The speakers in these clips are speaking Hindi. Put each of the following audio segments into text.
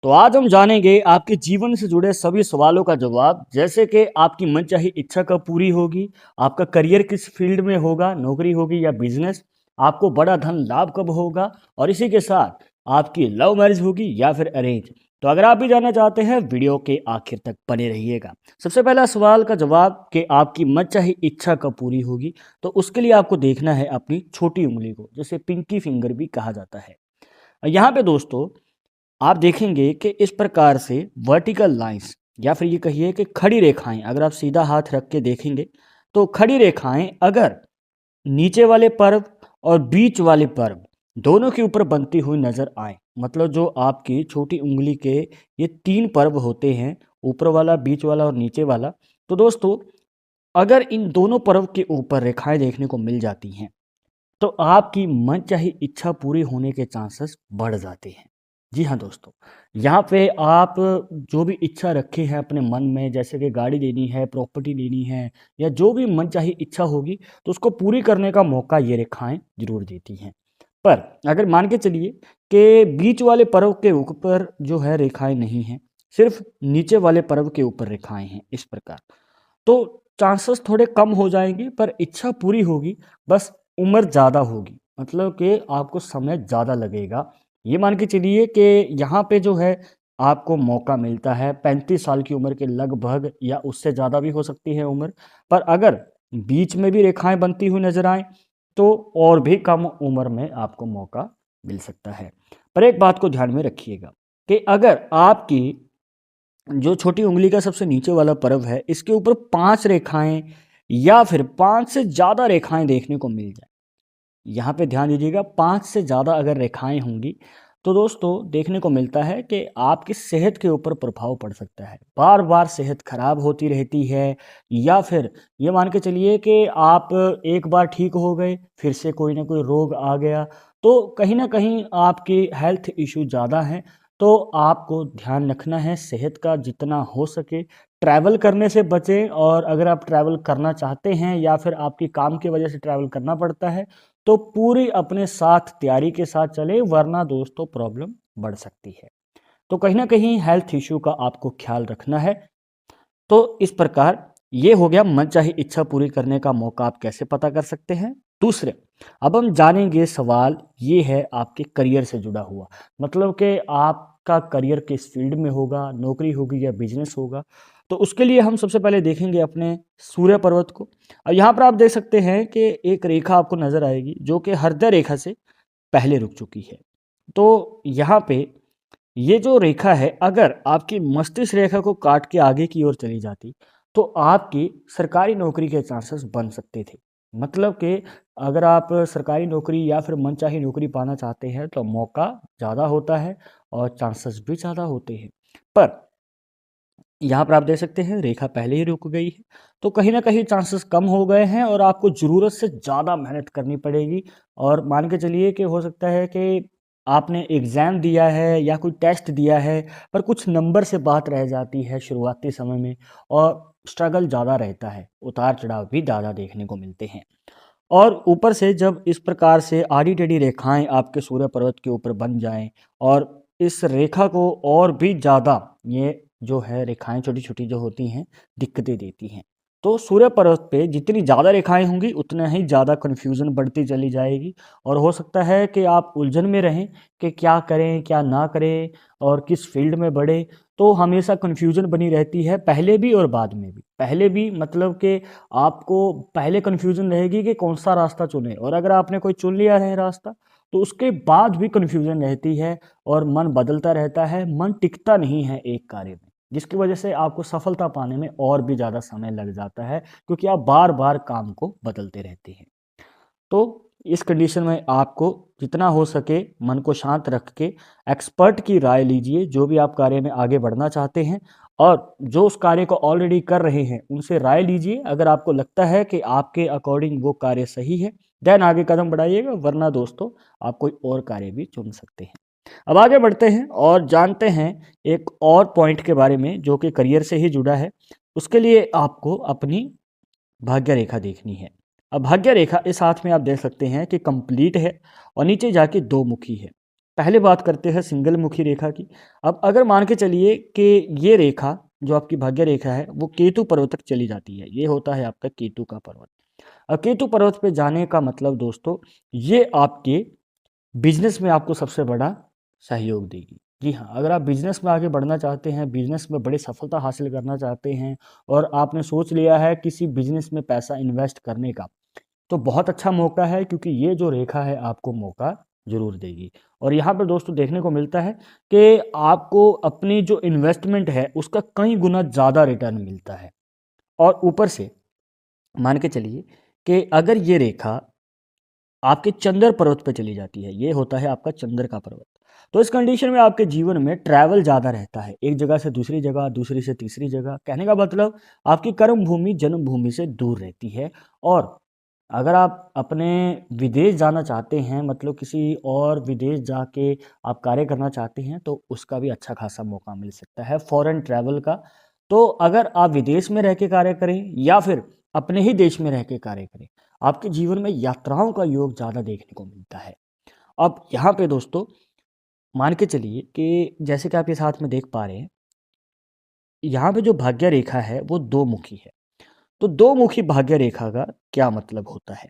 तो आज हम जानेंगे आपके जीवन से जुड़े सभी सवालों का जवाब, जैसे कि आपकी मनचाही इच्छा कब पूरी होगी, आपका करियर किस फील्ड में होगा, नौकरी होगी या बिजनेस, आपको बड़ा धन लाभ कब होगा और इसी के साथ आपकी लव मैरिज होगी या फिर अरेंज। तो अगर आप भी जानना चाहते हैं वीडियो के आखिर तक बने रहिएगा। सबसे पहला सवाल का जवाब कि आपकी मनचाही इच्छा कब पूरी होगी, तो उसके लिए आपको देखना है अपनी छोटी उंगली को, जिसे पिंकी फिंगर भी कहा जाता है। यहाँ पे दोस्तों आप देखेंगे कि इस प्रकार से वर्टिकल लाइंस या फिर ये कहिए कि खड़ी रेखाएं, अगर आप सीधा हाथ रख के देखेंगे तो खड़ी रेखाएं अगर नीचे वाले पर्व और बीच वाले पर्व दोनों के ऊपर बनती हुई नजर आए, मतलब जो आपकी छोटी उंगली के ये तीन पर्व होते हैं, ऊपर वाला, बीच वाला और नीचे वाला। तो दोस्तों अगर इन दोनों पर्व के ऊपर रेखाएं देखने को मिल जाती हैं तो आपकी मनचाही इच्छा पूरी होने के चांसेस बढ़ जाते हैं। जी हाँ दोस्तों, यहाँ पे आप जो भी इच्छा रखे हैं अपने मन में, जैसे कि गाड़ी लेनी है, प्रॉपर्टी लेनी है या जो भी मनचाही इच्छा होगी, तो उसको पूरी करने का मौका ये रेखाएं जरूर देती हैं। पर अगर मान के चलिए कि बीच वाले पर्व के ऊपर जो है रेखाएं नहीं हैं, सिर्फ नीचे वाले पर्व के ऊपर रेखाएं हैं इस प्रकार, तो चांसेस थोड़े कम हो जाएंगे, पर इच्छा पूरी होगी। बस उम्र ज़्यादा होगी, मतलब कि आपको समय ज़्यादा लगेगा। ये मान के चलिए कि यहाँ पे जो है आपको मौका मिलता है 35 साल की उम्र के लगभग, या उससे ज़्यादा भी हो सकती है उम्र। पर अगर बीच में भी रेखाएं बनती हुई नजर आए तो और भी कम उम्र में आपको मौका मिल सकता है। पर एक बात को ध्यान में रखिएगा कि अगर आपकी जो छोटी उंगली का सबसे नीचे वाला पर्व है, इसके ऊपर 5 रेखाएं या फिर 5 से ज़्यादा रेखाएं देखने को मिल जाए, यहाँ पे ध्यान दीजिएगा, 5 से ज़्यादा अगर रेखाएं होंगी तो दोस्तों देखने को मिलता है कि आपकी सेहत के ऊपर प्रभाव पड़ सकता है, बार बार सेहत खराब होती रहती है। या फिर ये मान के चलिए कि आप एक बार ठीक हो गए, फिर से कोई ना कोई रोग आ गया, तो कहीं ना कहीं आपकी हेल्थ इशू ज़्यादा हैं। तो आपको ध्यान रखना है सेहत का, जितना हो सके ट्रैवल करने से बचें, और अगर आप ट्रैवल करना चाहते हैं या फिर आपकी काम की वजह से ट्रैवल करना पड़ता है तो पूरी अपने साथ तैयारी के साथ चले, वरना दोस्तों प्रॉब्लम बढ़ सकती है। तो कहीं ना कहीं हेल्थ इश्यू का आपको ख्याल रखना है। तो इस प्रकार ये हो गया मनचाही इच्छा पूरी करने का मौका आप कैसे पता कर सकते हैं। दूसरे, अब हम जानेंगे सवाल ये है आपके करियर से जुड़ा हुआ, मतलब कि आपका करियर किस फील्ड में होगा, नौकरी होगी या बिजनेस होगा। तो उसके लिए हम सबसे पहले देखेंगे अपने सूर्य पर्वत को। अब यहाँ पर आप देख सकते हैं कि एक रेखा आपको नजर आएगी जो कि हृदय रेखा से पहले रुक चुकी है। तो यहाँ पे ये जो रेखा है, अगर आपकी मस्तिष्क रेखा को काट के आगे की ओर चली जाती तो आपकी सरकारी नौकरी के चांसेस बन सकते थे। मतलब कि अगर आप सरकारी नौकरी या फिर मनचाही नौकरी पाना चाहते हैं तो मौका ज़्यादा होता है और चांसेस भी ज़्यादा होते हैं। पर यहाँ पर आप देख सकते हैं रेखा पहले ही रुक गई है, तो कहीं ना कहीं चांसेस कम हो गए हैं और आपको ज़रूरत से ज़्यादा मेहनत करनी पड़ेगी। और मान के चलिए कि हो सकता है कि आपने एग्ज़ाम दिया है या कोई टेस्ट दिया है, पर कुछ नंबर से बात रह जाती है शुरुआती समय में, और स्ट्रगल ज़्यादा रहता है, उतार चढ़ाव भी ज़्यादा देखने को मिलते हैं। और ऊपर से जब इस प्रकार से आड़ी टेढ़ी रेखाएं आपके सूर्य पर्वत के ऊपर बन जाएं और इस रेखा को और भी ज़्यादा, ये जो है रेखाएं छोटी छोटी जो होती हैं दिक्कतें देती हैं। तो सूर्य पर्वत पे जितनी ज़्यादा रेखाएं होंगी उतना ही ज़्यादा कन्फ्यूज़न बढ़ती चली जाएगी, और हो सकता है कि आप उलझन में रहें कि क्या करें क्या ना करें और किस फील्ड में बढ़े। तो हमेशा कन्फ्यूज़न बनी रहती है, पहले भी और बाद में भी। पहले भी मतलब कि आपको पहले कन्फ्यूज़न रहेगी कि कौन सा रास्ता चुने, और अगर आपने कोई चुन लिया है रास्ता तो उसके बाद भी कन्फ्यूज़न रहती है और मन बदलता रहता है, मन टिकता नहीं है एक कार्य में, जिसकी वजह से आपको सफलता पाने में और भी ज़्यादा समय लग जाता है, क्योंकि आप बार बार काम को बदलते रहते हैं। तो इस कंडीशन में आपको जितना हो सके मन को शांत रख के एक्सपर्ट की राय लीजिए, जो भी आप कार्य में आगे बढ़ना चाहते हैं, और जो उस कार्य को ऑलरेडी कर रहे हैं उनसे राय लीजिए। अगर आपको लगता है कि आपके अकॉर्डिंग वो कार्य सही है, देन आगे कदम बढ़ाइएगा, वरना दोस्तों आप कोई और कार्य भी चुन सकते हैं। अब आगे बढ़ते हैं और जानते हैं एक और पॉइंट के बारे में जो कि करियर से ही जुड़ा है। उसके लिए आपको अपनी भाग्य रेखा देखनी है। अब भाग्य रेखा इस हाथ में आप देख सकते हैं कि कंप्लीट है और नीचे जाके दो मुखी है। पहले बात करते हैं सिंगल मुखी रेखा की। अब अगर मान के चलिए कि ये रेखा जो आपकी भाग्य रेखा है वो केतु पर्वत तक चली जाती है, ये होता है आपका केतु का पर्वत। अब केतु पर्वत पे जाने का मतलब दोस्तों, ये आपके बिजनेस में आपको सबसे बड़ा सहयोग देगी। जी हाँ, अगर आप बिजनेस में आगे बढ़ना चाहते हैं, बिजनेस में बड़ी सफलता हासिल करना चाहते हैं और आपने सोच लिया है किसी बिजनेस में पैसा इन्वेस्ट करने का, तो बहुत अच्छा मौका है, क्योंकि ये जो रेखा है आपको मौका ज़रूर देगी। और यहाँ पर दोस्तों देखने को मिलता है कि आपको अपनी जो इन्वेस्टमेंट है उसका कई गुना ज़्यादा रिटर्न मिलता है। और ऊपर से मान के चलिए कि अगर ये रेखा आपके चंद्र पर्वत पे चली जाती है, ये होता है आपका चंद्र का पर्वत, तो इस कंडीशन में आपके जीवन में ट्रैवल ज़्यादा रहता है, एक जगह से दूसरी जगह, दूसरी से तीसरी जगह। कहने का मतलब आपकी कर्म भूमि जन्मभूमि से दूर रहती है। और अगर आप अपने विदेश जाना चाहते हैं, मतलब किसी और विदेश जाके आप कार्य करना चाहते हैं, तो उसका भी अच्छा खासा मौका मिल सकता है फॉरेन ट्रैवल का। तो अगर आप विदेश में रह के कार्य करें या फिर अपने ही देश में रह के कार्य करें, आपके जीवन में यात्राओं का योग ज़्यादा देखने को मिलता है। अब यहाँ पे दोस्तों मान के चलिए कि जैसे कि आप इस हाथ में देख पा रहे हैं, यहाँ पे जो भाग्य रेखा है वो दो मुखी है। तो दो मुखी भाग्य रेखा का क्या मतलब होता है?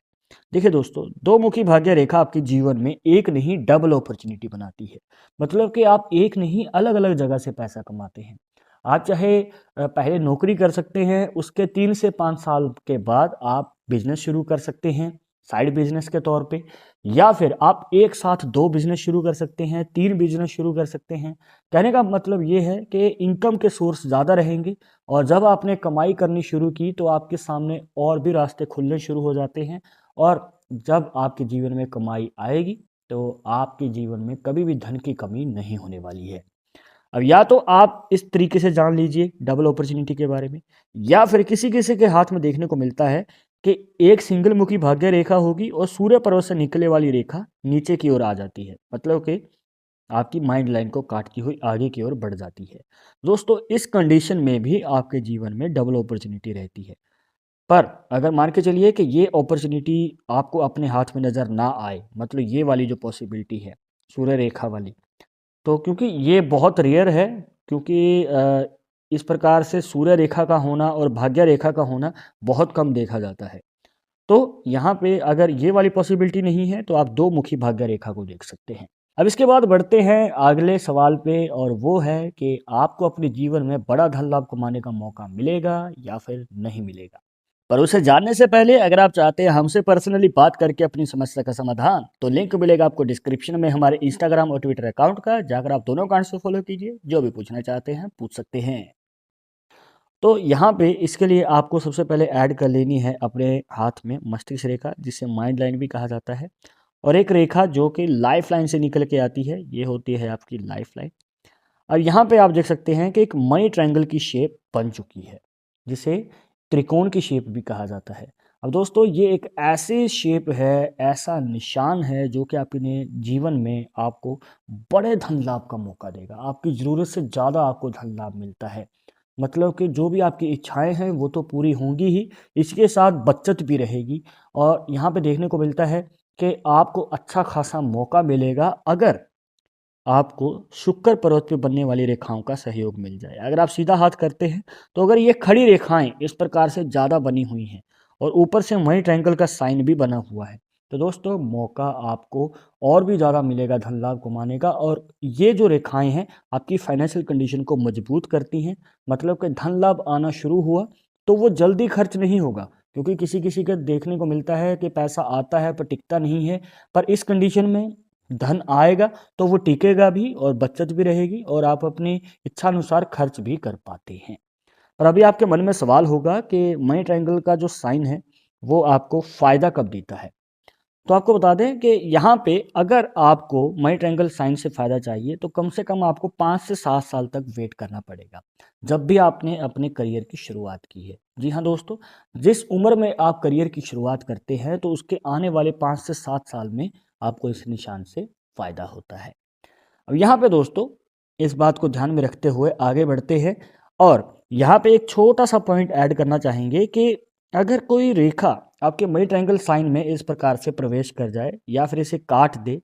देखिए दोस्तों, दो मुखी भाग्य रेखा आपके जीवन में एक नहीं डबल अपॉर्चुनिटी बनाती है। मतलब कि आप एक नहीं अलग अलग जगह से पैसा कमाते हैं। आप चाहे पहले नौकरी कर सकते हैं, उसके 3 से 5 साल के बाद आप बिजनेस शुरू कर सकते हैं साइड बिजनेस के तौर पे, या फिर आप एक साथ दो बिजनेस शुरू कर सकते हैं, तीन बिजनेस शुरू कर सकते हैं। कहने का मतलब ये है कि इनकम के सोर्स ज़्यादा रहेंगे, और जब आपने कमाई करनी शुरू की तो आपके सामने और भी रास्ते खुलने शुरू हो जाते हैं। और जब आपके जीवन में कमाई आएगी तो आपके जीवन में कभी भी धन की कमी नहीं होने वाली है। अब या तो आप इस तरीके से जान लीजिए डबल अपॉर्चुनिटी के बारे में, या फिर किसी किसी के हाथ में देखने को मिलता है कि एक सिंगल मुखी भाग्य रेखा होगी और सूर्य पर्वत से निकले वाली रेखा नीचे की ओर आ जाती है, मतलब कि आपकी माइंड लाइन को काटती हुई आगे की ओर बढ़ जाती है। दोस्तों इस कंडीशन में भी आपके जीवन में डबल अपॉर्चुनिटी रहती है। पर अगर मान के चलिए कि ये अपॉर्चुनिटी आपको अपने हाथ में नज़र ना आए, मतलब ये वाली जो पॉसिबिलिटी है सूर्य रेखा वाली, तो क्योंकि ये बहुत रेयर है, क्योंकि इस प्रकार से सूर्य रेखा का होना और भाग्य रेखा का होना बहुत कम देखा जाता है। तो यहाँ पे अगर ये वाली पॉसिबिलिटी नहीं है तो आप दो मुखी भाग्य रेखा को देख सकते हैं। अब इसके बाद बढ़ते हैं अगले सवाल पे, और वो है कि आपको अपने जीवन में बड़ा धन लाभ कमाने का मौका मिलेगा या फिर नहीं मिलेगा। पर उसे जानने से पहले अगर आप चाहते हैं हमसे पर्सनली बात करके अपनी समस्या का समाधान, तो लिंक मिलेगा आपको डिस्क्रिप्शन में हमारे इंस्टाग्राम और ट्विटर अकाउंट का, जाकर आप दोनों अकाउंट से फॉलो कीजिए, जो भी पूछना चाहते हैं पूछ सकते हैं। तो यहाँ पे इसके लिए आपको सबसे पहले ऐड कर लेनी है अपने हाथ में मस्तिष्क रेखा, जिसे माइंड लाइन भी कहा जाता है, और एक रेखा जो कि लाइफ लाइन से निकल के आती है, ये होती है आपकी लाइफ लाइन। अब यहाँ पे आप देख सकते हैं कि एक मनी ट्रायंगल की शेप बन चुकी है, जिसे त्रिकोण की शेप भी कहा जाता है। अब दोस्तों ये एक ऐसी शेप है, ऐसा निशान है जो कि आपके जीवन में आपको बड़े धन लाभ का मौका देगा। आपकी ज़रूरत से ज़्यादा आपको धन लाभ मिलता है। मतलब कि जो भी आपकी इच्छाएं हैं वो तो पूरी होंगी ही, इसके साथ बचत भी रहेगी। और यहाँ पे देखने को मिलता है कि आपको अच्छा खासा मौका मिलेगा अगर आपको शुक्र पर्वत पे बनने वाली रेखाओं का सहयोग मिल जाए। अगर आप सीधा हाथ करते हैं तो अगर ये खड़ी रेखाएं इस प्रकार से ज़्यादा बनी हुई हैं और ऊपर से मनी ट्रायंगल का साइन भी बना हुआ है, तो दोस्तों मौका आपको और भी ज़्यादा मिलेगा धन लाभ कमाने का। और ये जो रेखाएं हैं आपकी फाइनेंशियल कंडीशन को मजबूत करती हैं, मतलब कि धन लाभ आना शुरू हुआ तो वो जल्दी खर्च नहीं होगा, क्योंकि किसी किसी का देखने को मिलता है कि पैसा आता है पर टिकता नहीं है। पर इस कंडीशन में धन आएगा तो वो टिकेगा भी और बचत भी रहेगी और आप अपनी इच्छा अनुसार खर्च भी कर पाते हैं। और अभी आपके मन में सवाल होगा कि मनी ट्रायंगल का जो साइन है वो आपको फ़ायदा कब देता है। तो आपको बता दें कि यहाँ पे अगर आपको मनी ट्रायंगल साइन से फ़ायदा चाहिए तो कम से कम आपको 5 से 7 साल तक वेट करना पड़ेगा, जब भी आपने अपने करियर की शुरुआत की है। जी हाँ दोस्तों, जिस उम्र में आप करियर की शुरुआत करते हैं तो उसके आने वाले 5 से 7 साल में आपको इस निशान से फ़ायदा होता है। अब यहाँ पे दोस्तों इस बात को ध्यान में रखते हुए आगे बढ़ते हैं, और यहाँ पे एक छोटा सा पॉइंट ऐड करना चाहेंगे कि अगर कोई रेखा आपके मनी ट्रायंगल साइन में इस प्रकार से प्रवेश कर जाए या फिर इसे काट दे,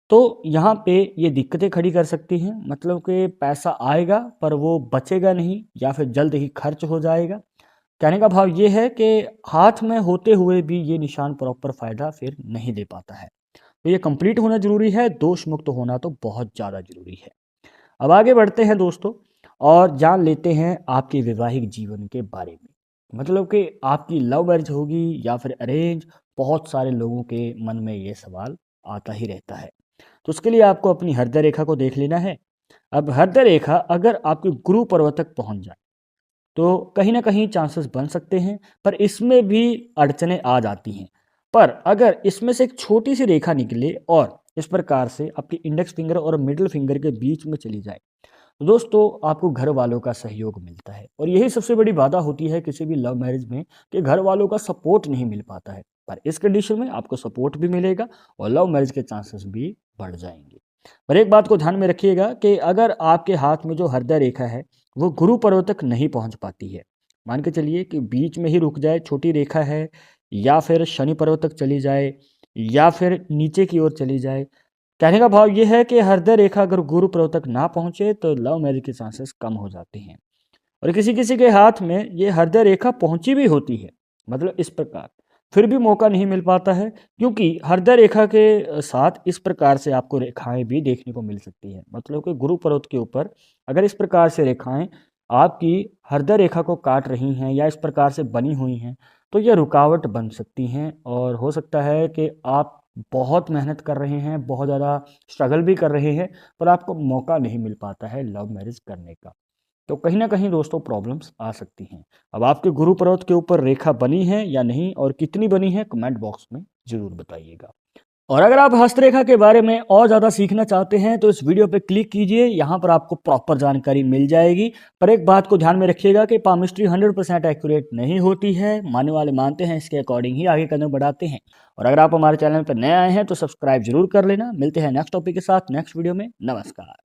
तो यहाँ पे ये दिक्कतें खड़ी कर सकती हैं, मतलब कि पैसा आएगा पर वो बचेगा नहीं या फिर जल्द ही खर्च हो जाएगा। कहने का भाव ये है कि हाथ में होते हुए भी ये निशान प्रॉपर फ़ायदा फिर नहीं दे पाता है। तो ये कंप्लीट होना ज़रूरी है, दोष मुक्त होना तो बहुत ज़्यादा ज़रूरी है। अब आगे बढ़ते हैं दोस्तों और जान लेते हैं आपके वैवाहिक जीवन के बारे में। मतलब कि आपकी लव मैरिज होगी या फिर अरेंज, बहुत सारे लोगों के मन में ये सवाल आता ही रहता है। तो उसके लिए आपको अपनी हृदय रेखा को देख लेना है। अब हृदय रेखा अगर आपके गुरु पर्वत तक पहुंच जाए तो कहीं ना कहीं चांसेस बन सकते हैं, पर इसमें भी अड़चनें आ जाती हैं। पर अगर इसमें से एक छोटी सी रेखा निकले और इस प्रकार से आपके इंडेक्स फिंगर और मिडिल फिंगर के बीच में चली जाए तो दोस्तों आपको घर वालों का सहयोग मिलता है। और यही सबसे बड़ी बाधा होती है किसी भी लव मैरिज में कि घर वालों का सपोर्ट नहीं मिल पाता है। पर इस कंडीशन में आपको सपोर्ट भी मिलेगा और लव मैरिज के चांसेस भी बढ़ जाएंगे। पर एक बात को ध्यान में रखिएगा कि अगर आपके हाथ में जो हृदय रेखा है वो गुरु पर्वत तक नहीं पहुंच पाती है, मान के चलिए कि बीच में ही रुक जाए, छोटी रेखा है, या फिर शनि पर्वत तक चली जाए या फिर नीचे की ओर चली जाए, कहने का भाव ये है कि हृदय रेखा अगर गुरु पर्वत तक ना पहुंचे तो लव मैरिज के चांसेस कम हो जाते हैं। और किसी किसी के हाथ में ये हृदय रेखा पहुंची भी होती है, मतलब इस प्रकार, फिर भी मौका नहीं मिल पाता है, क्योंकि हृदय रेखा के साथ इस प्रकार से आपको रेखाएं भी देखने को मिल सकती है। मतलब कि गुरु पर्वत के ऊपर अगर इस प्रकार से रेखाएं आपकी हृदय रेखा को काट रही हैं या इस प्रकार से बनी हुई हैं तो यह रुकावट बन सकती हैं। और हो सकता है कि आप बहुत मेहनत कर रहे हैं, बहुत ज़्यादा स्ट्रगल भी कर रहे हैं, पर आपको मौका नहीं मिल पाता है लव मैरिज करने का। तो कहीं ना कहीं दोस्तों प्रॉब्लम्स आ सकती हैं। अब आपके गुरु पर्वत के ऊपर रेखा बनी है या नहीं और कितनी बनी है, कमेंट बॉक्स में ज़रूर बताइएगा। और अगर आप हस्तरेखा के बारे में और ज़्यादा सीखना चाहते हैं तो इस वीडियो पे क्लिक कीजिए, यहाँ पर आपको प्रॉपर जानकारी मिल जाएगी। पर एक बात को ध्यान में रखिएगा कि पामिस्ट्री 100% एक्यूरेट नहीं होती है, मानने वाले मानते हैं, इसके अकॉर्डिंग ही आगे कदम बढ़ाते हैं। और अगर आप हमारे चैनल पर नए आए हैं तो सब्सक्राइब जरूर कर लेना। मिलते हैं नेक्स्ट टॉपिक के साथ नेक्स्ट वीडियो में। नमस्कार।